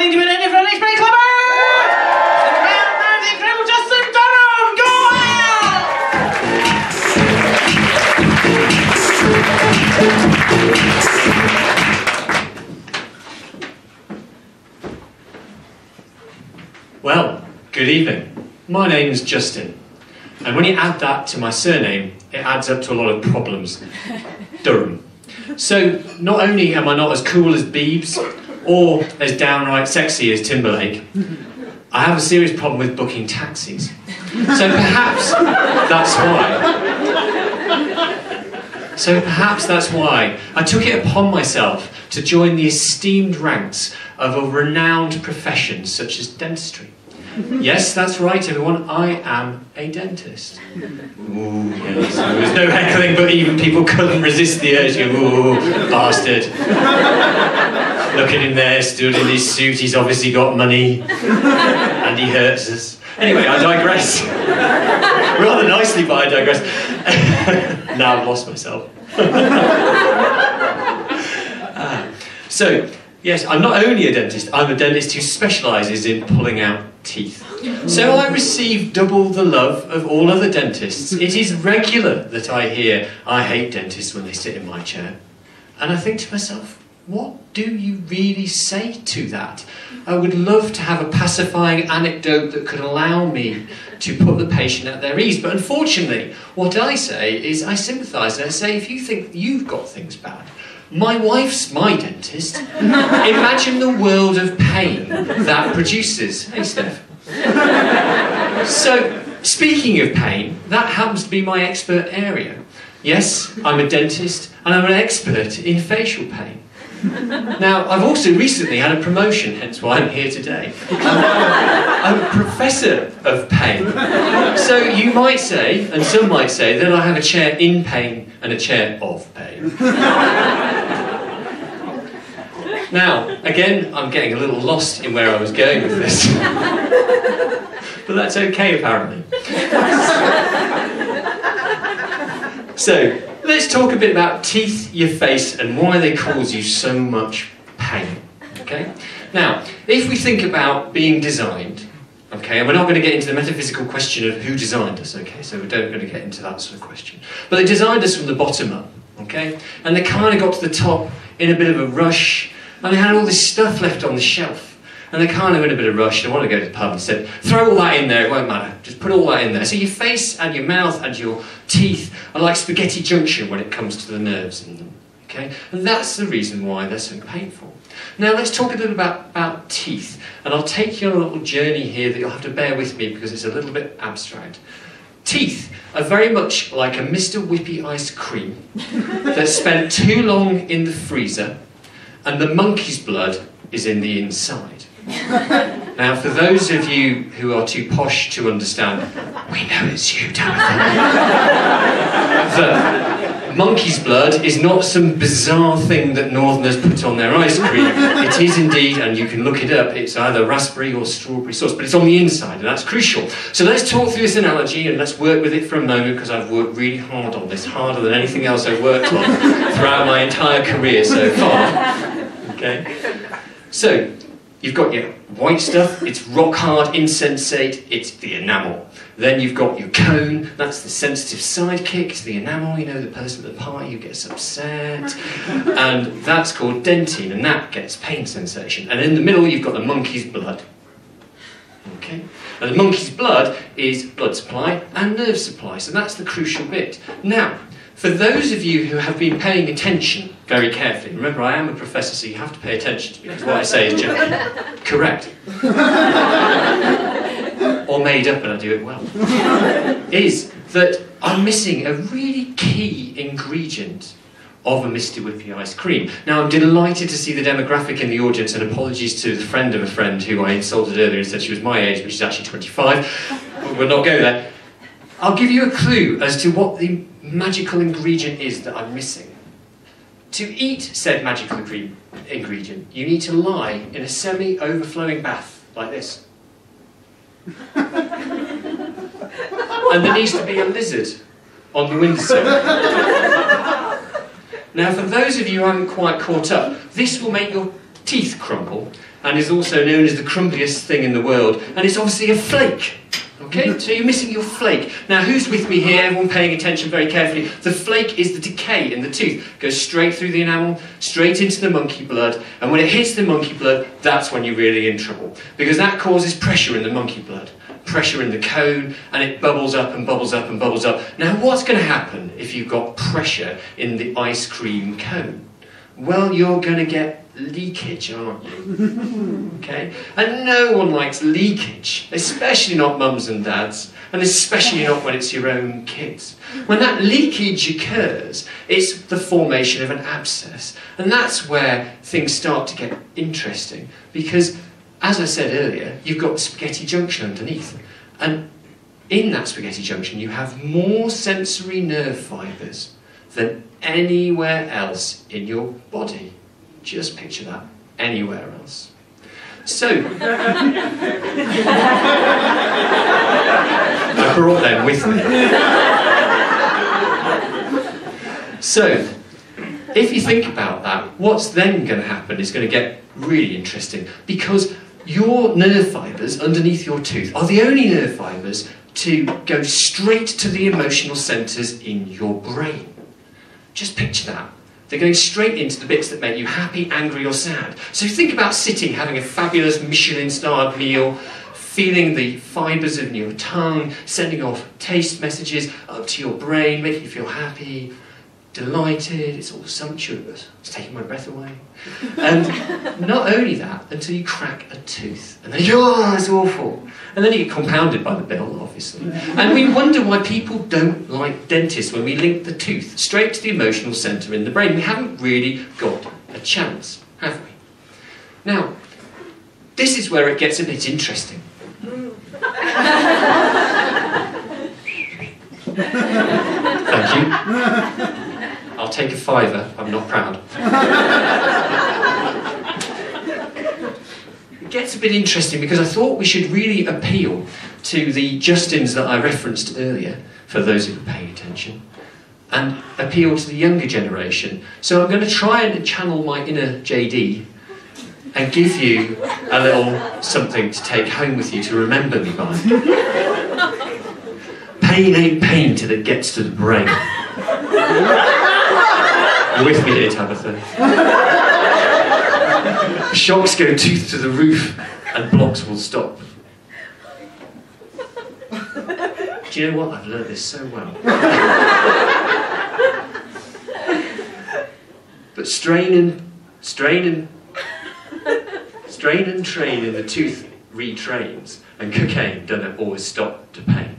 according to an independent explain clubber! And around that incredible Justin Durham! Go on! Well, good evening. My name's Justin. And when you add that to my surname, it adds up to a lot of problems. Durham. So, not only am I not as cool as Biebs, or as downright sexy as Timberlake, I have a serious problem with booking taxis. So perhaps that's why I took it upon myself to join the esteemed ranks of a renowned profession such as dentistry. Yes, that's right, everyone. I am a dentist. Ooh, yes. There was no heckling, but even people couldn't resist the urge to go, ooh, bastard. Look at him there, stood in his suit. He's obviously got money. And he hurts us. Anyway, I digress. Rather nicely, but I digress. Now I've lost myself. So, yes, I'm not only a dentist, I'm a dentist who specialises in pulling out teeth. So I receive double the love of all other dentists. It is regular that I hear, I hate dentists when they sit in my chair. And I think to myself, what do you really say to that? I would love to have a pacifying anecdote that could allow me to put the patient at their ease. But unfortunately, what I say is I sympathise and I say, if you think you've got things bad, my wife's my dentist. Imagine the world of pain that produces. Hey, Steph. So, speaking of pain, that happens to be my expert area. Yes, I'm a dentist and I'm an expert in facial pain. Now, I've also recently had a promotion, hence why I'm here today. I'm a professor of pain. So you might say, and some might say, that I have a chair in pain and a chair of pain. Now, again, I'm getting a little lost in where I was going with this. But that's okay, apparently. So, let's talk a bit about teeth, your face, and why they cause you so much pain. Okay? Now, if we think about being designed, okay, and we're not going to get into the metaphysical question of who designed us, okay, so we're not going to get into that sort of question. But they designed us from the bottom up, okay? And they kind of got to the top in a bit of a rush, and they had all this stuff left on the shelf. And they kind of in a bit of rush, they want to go to the pub and said, throw all that in there, it won't matter, just put all that in there. So your face and your mouth and your teeth are like spaghetti junction when it comes to the nerves in them, okay? And that's the reason why they're so painful. Now let's talk a little about teeth, and I'll take you on a little journey here that you'll have to bear with me because it's a little bit abstract. Teeth are very much like a Mr. Whippy ice cream that's spent too long in the freezer, and the monkey's blood is in the inside. Now, for those of you who are too posh to understand, we know it's you, Timothy. The monkey's blood is not some bizarre thing that Northerners put on their ice cream. It is indeed, and you can look it up, it's either raspberry or strawberry sauce, but it's on the inside, and that's crucial. So let's talk through this analogy, and let's work with it for a moment, because I've worked really hard on this, harder than anything else I've worked on throughout my entire career so far. Okay? So, you've got your white stuff, it's rock hard, insensate, it's the enamel. Then you've got your cone, that's the sensitive sidekick to the enamel, you know, the person at the party who gets upset. And that's called denting, and that gets pain sensation. And in the middle you've got the monkey's blood. Okay? And the monkey's blood is blood supply and nerve supply, so that's the crucial bit. Now, for those of you who have been paying attention very carefully, remember I am a professor, so you have to pay attention to me, because what I say is generally correct. Or made up, and I do it well. Is that I'm missing a really key ingredient of a Mr. Whippy ice cream. Now, I'm delighted to see the demographic in the audience, and apologies to the friend of a friend who I insulted earlier and said she was my age, but she's actually 25. We'll not go there. I'll give you a clue as to what the magical ingredient is that I'm missing. To eat said magical ingredient, you need to lie in a semi-overflowing bath like this. And there needs to be a lizard on the windowsill. Now, for those of you who haven't quite caught up, this will make your teeth crumble, and is also known as the crumbliest thing in the world, and it's obviously a flake. Okay, so you're missing your flake. Now, who's with me here? Everyone paying attention very carefully. The flake is the decay in the tooth. It goes straight through the enamel, straight into the monkey blood, and when it hits the monkey blood, that's when you're really in trouble, because that causes pressure in the monkey blood, pressure in the cone, and it bubbles up and bubbles up and bubbles up. Now, what's going to happen if you've got pressure in the ice cream cone? Well, you're going to get leakage, aren't you? Okay? And no one likes leakage, especially not mums and dads, and especially not when it's your own kids. When that leakage occurs, it's the formation of an abscess, and that's where things start to get interesting, because, as I said earlier, you've got the spaghetti junction underneath, and in that spaghetti junction you have more sensory nerve fibres than anywhere else in your body. Just picture that, anywhere else. So, I brought them with me. So, if you think about that, what's then going to happen is going to get really interesting, because your nerve fibres underneath your tooth are the only nerve fibres to go straight to the emotional centres in your brain. Just picture that. They're going straight into the bits that make you happy, angry or sad. So think about sitting, having a fabulous Michelin-starred meal, feeling the fibres of your tongue, sending off taste messages up to your brain, making you feel happy, delighted, it's all sumptuous. It's taking my breath away. And not only that, until you crack a tooth. And then oh, it's awful. And then you get compounded by the bill, obviously. And we wonder why people don't like dentists when we link the tooth straight to the emotional centre in the brain. We haven't really got a chance, have we? Now, this is where it gets a bit interesting. Thank you. I'll take a £5, I'm not proud. It gets a bit interesting because I thought we should really appeal to the Justins that I referenced earlier, for those who are paying attention, and appeal to the younger generation. So I'm going to try and channel my inner JD and give you a little something to take home with you to remember me by. Pain ain't pain till it gets to the brain. You're with me here, Tabitha. Shocks go tooth to the roof and blocks will stop. Do you know what? I've learned this so well. But strain and train and the tooth retrains, and cocaine doesn't always stop to pain.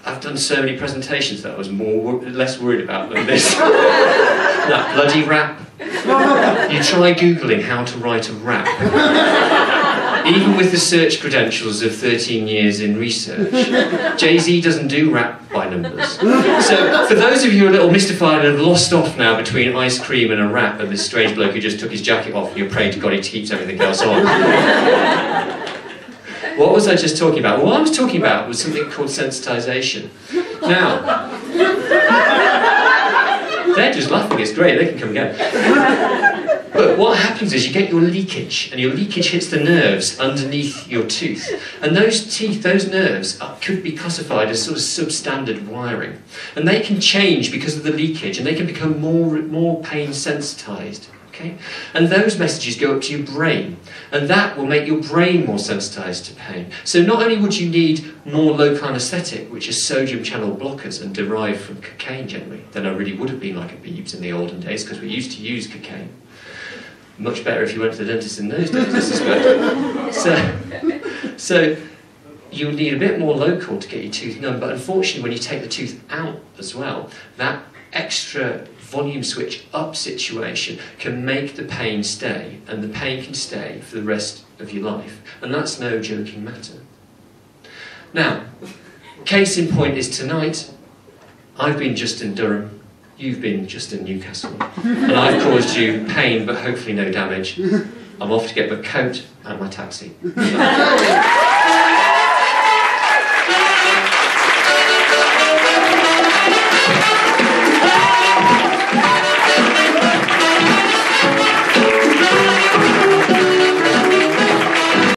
I've done so many presentations that I was less worried about than this. That bloody rap. You try Googling how to write a rap. Even with the search credentials of 13 years in research, Jay-Z doesn't do rap by numbers. So, for those of you who are a little mystified and have lost off now between ice cream and a rap and this strange bloke who just took his jacket off and you're praying to God he keeps everything else on. What was I just talking about? What I was talking about was something called sensitisation. Now, they're just laughing, it's great, they can come again. But what happens is you get your leakage, and your leakage hits the nerves underneath your tooth. And those nerves could be classified as sort of substandard wiring. And they can change because of the leakage, and they can become more pain sensitised. Okay? And those messages go up to your brain, and that will make your brain more sensitised to pain. So not only would you need more local anaesthetic, which is sodium channel blockers and derived from cocaine generally, than I really would have been like a Beebs in the olden days, because we used to use cocaine. Much better if you went to the dentist in those days, I suspect. So you'll need a bit more local to get your tooth numb, but unfortunately when you take the tooth out as well, that extra volume switch up situation can make the pain stay, and the pain can stay for the rest of your life. And that's no joking matter. Now, case in point is tonight, I've been Justin Durham, you've been Justin Newcastle, and I've caused you pain but hopefully no damage. I'm off to get my coat and my taxi.